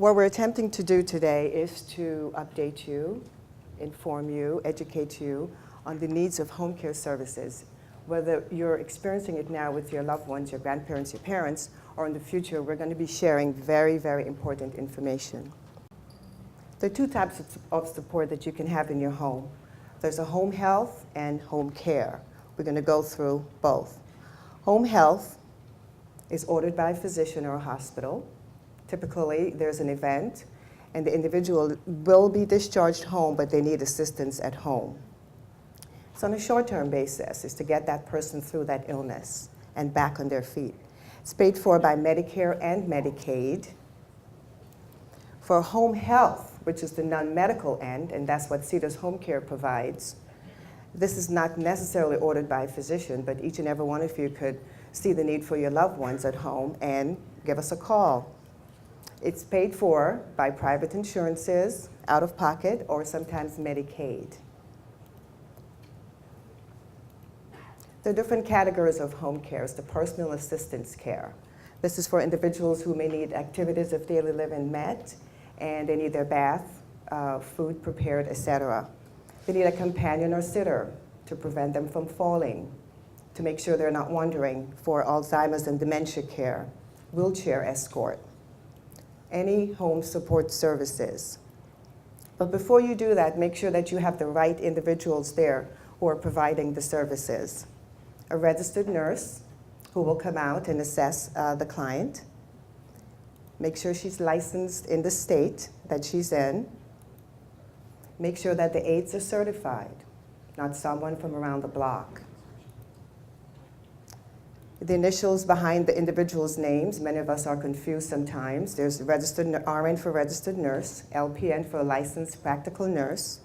What we're attempting to do today is to update you, inform you, educate you on the needs of home care services. Whether you're experiencing it now with your loved ones, your grandparents, your parents, or in the future, we're going to be sharing very, very important information. There are two types of support that you can have in your home. There's a home health and home care. We're going to go through both. Home health is ordered by a physician or a hospital. Typically, there's an event, and the individual will be discharged home, but they need assistance at home. So on a short-term basis is to get that person through that illness and back on their feet. It's paid for by Medicare and Medicaid. For home health, which is the non-medical end, and that's what Cedas Home Care provides, this is not necessarily ordered by a physician, but each and every one of you could see the need for your loved ones at home and give us a call. It's paid for by private insurances, out of pocket, or sometimes Medicaid. There are different categories of home care. It's the personal assistance care. This is for individuals who may need activities of daily living met, and they need their bath, food prepared, etc. They need a companion or sitter to prevent them from falling, to make sure they're not wandering, for Alzheimer's and dementia care, wheelchair escort, any home support services. But before you do that, make sure that you have the right individuals there who are providing the services. A registered nurse who will come out and assess the client. Make sure she's licensed in the state that she's in. Make sure that the aides are certified, not someone from around the block. The initials behind the individual's names, many of us are confused sometimes. There's registered RN for registered nurse, LPN for licensed practical nurse,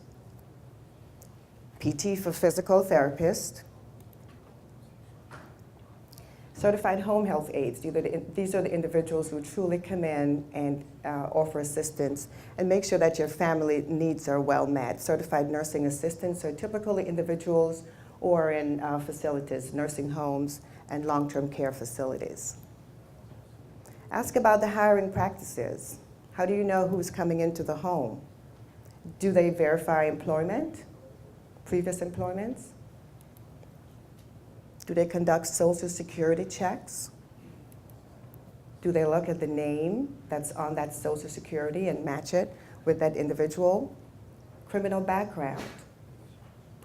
PT for physical therapist, certified home health aides. These are the individuals who truly come in and offer assistance and make sure that your family needs are well met. Certified nursing assistants are typically individuals or in facilities, nursing homes, and long-term care facilities. Ask about the hiring practices. How do you know who's coming into the home? Do they verify employment, previous employments? Do they conduct Social Security checks? Do they look at the name that's on that Social Security and match it with that individual? Criminal background.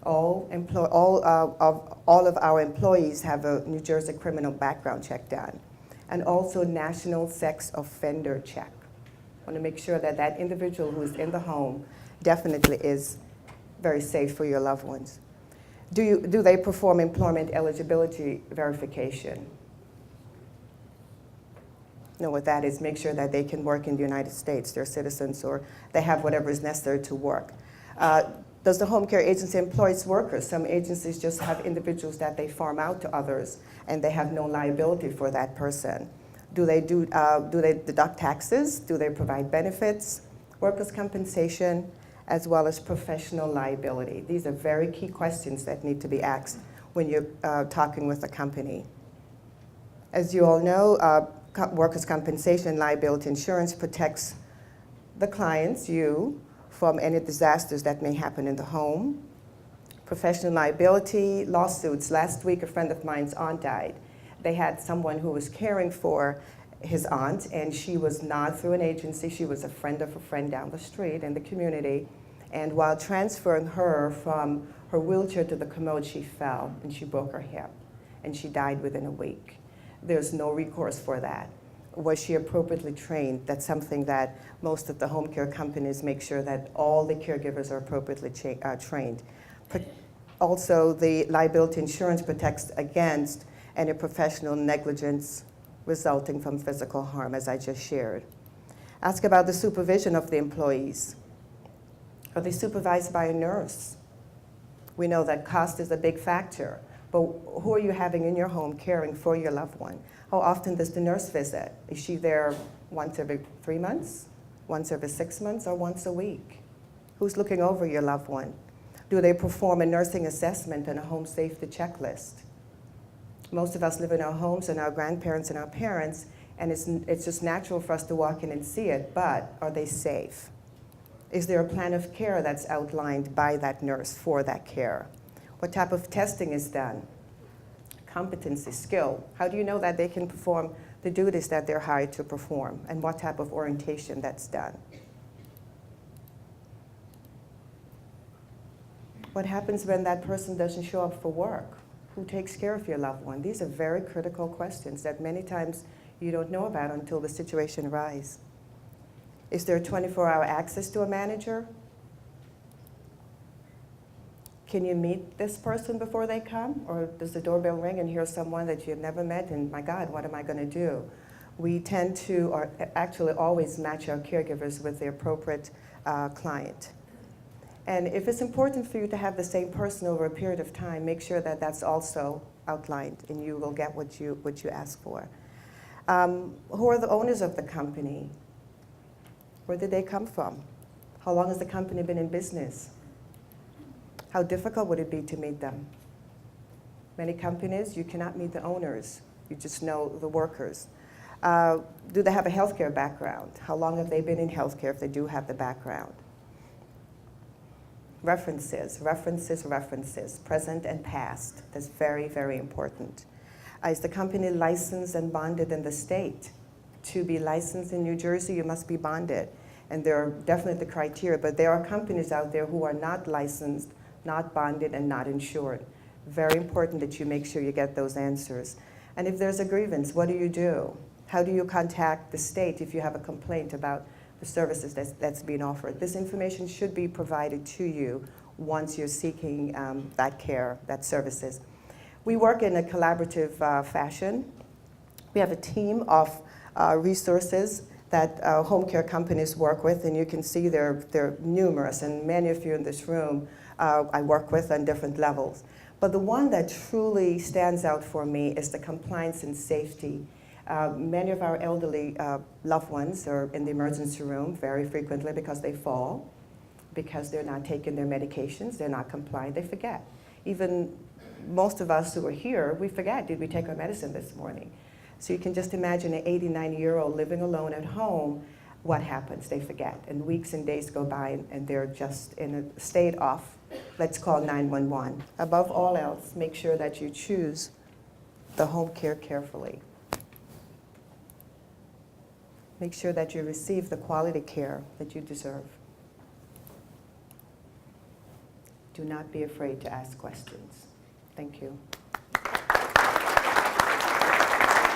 All of our employees have a New Jersey criminal background check done, and also national sex offender check. I want to make sure that that individual who is in the home definitely is very safe for your loved ones. Do they perform employment eligibility verification? You know what that is, make sure that they can work in the United States, they're citizens, or they have whatever is necessary to work. Does the home care agency employ its workers? Some agencies just have individuals that they farm out to others, and they have no liability for that person. Do they deduct taxes? Do they provide benefits, workers' compensation, as well as professional liability? These are very key questions that need to be asked when you're talking with a company. As you all know, workers' compensation and liability insurance protects the clients, you, from any disasters that may happen in the home. Professional liability lawsuits. Last week, a friend of mine's aunt died. They had someone who was caring for his aunt, and she was not through an agency. She was a friend of a friend down the street in the community. And while transferring her from her wheelchair to the commode, she fell and she broke her hip, and she died within a week. There's no recourse for that. Was she appropriately trained? That's something that most of the home care companies make sure that all the caregivers are appropriately trained. Also, the liability insurance protects against any professional negligence resulting from physical harm, as I just shared. Ask about the supervision of the employees. Are they supervised by a nurse? We know that cost is a big factor, but who are you having in your home caring for your loved one? How often does the nurse visit? Is she there once every 3 months, once every 6 months, or once a week? Who's looking over your loved one? Do they perform a nursing assessment and a home safety checklist? Most of us live in our homes, and our grandparents and our parents, And it's just natural for us to walk in and see it, but are they safe? Is there a plan of care that's outlined by that nurse for that care? What type of testing is done? Competency, skill. How do you know that they can perform the duties that they're hired to perform? And what type of orientation that's done? What happens when that person doesn't show up for work? Who takes care of your loved one? These are very critical questions that many times you don't know about until the situation arises. Is there 24-hour access to a manager? Can you meet this person before they come? Or does the doorbell ring and here's someone that you've never met and my God, what am I going to do? We tend to, or actually always match our caregivers with the appropriate client. And if it's important for you to have the same person over a period of time, make sure that that's also outlined and you will get what you ask for. Who are the owners of the company? Where did they come from? How long has the company been in business? How difficult would it be to meet them? Many companies, you cannot meet the owners. You just know the workers. Do they have a healthcare background? How long have they been in healthcare if they do have the background? References, references, references, present and past. That's very, very important. Is the company licensed and bonded in the state? To be licensed in New Jersey, you must be bonded. And there are definitely the criteria, but there are companies out there who are not licensed, not bonded, and not insured. Very important that you make sure you get those answers. And if there's a grievance, what do you do? How do you contact the state if you have a complaint about the services that's being offered? This information should be provided to you once you're seeking that care, that services. We work in a collaborative fashion. We have a team of resources that home care companies work with, and you can see they're numerous, and many of you in this room I work with on different levels. But the one that truly stands out for me is the compliance and safety. Many of our elderly loved ones are in the emergency room very frequently because they fall, because they're not taking their medications, they're not compliant, they forget. Even most of us who are here, we forget, did we take our medicine this morning? So you can just imagine an 80, 90-year-old living alone at home, what happens? They forget, and weeks and days go by and they're just in a state of, let's call 911. Above all else, make sure that you choose the home care carefully. Make sure that you receive the quality care that you deserve. Do not be afraid to ask questions. Thank you.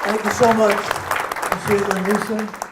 Thank you so much, Cecile and Lisa.